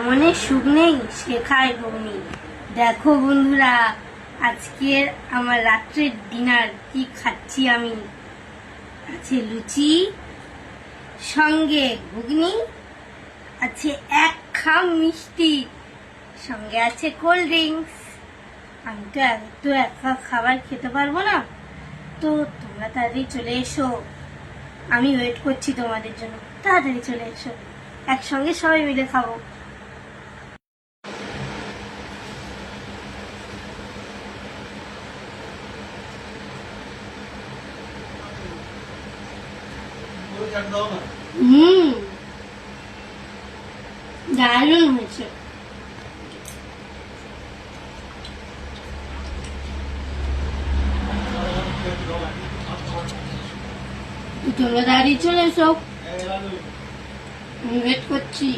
মনে সুখ নেই শেখায় বমি। দেখো বন্ধুরা, আজকের আমার রাত্রের ডিনার কি খাচ্ছি আমি। আছে লুচি, সঙ্গে ঘুগনি, আছে এক খাম মিষ্টি, সঙ্গে আছে কোল্ড ড্রিঙ্কস। আমি তো এত একা খাবার খেতে পারবো না, তো তোমরা তাড়াতাড়ি চলে এসো, আমি ওয়েট করছি তোমাদের জন্য। তাড়াতাড়ি চলে এসো, একসঙ্গে সবাই মিলে খাবো। দারুণ হয়েছে। তোমরা দাঁড়িয়ে চলে এসো, আমি ওয়েট করছি।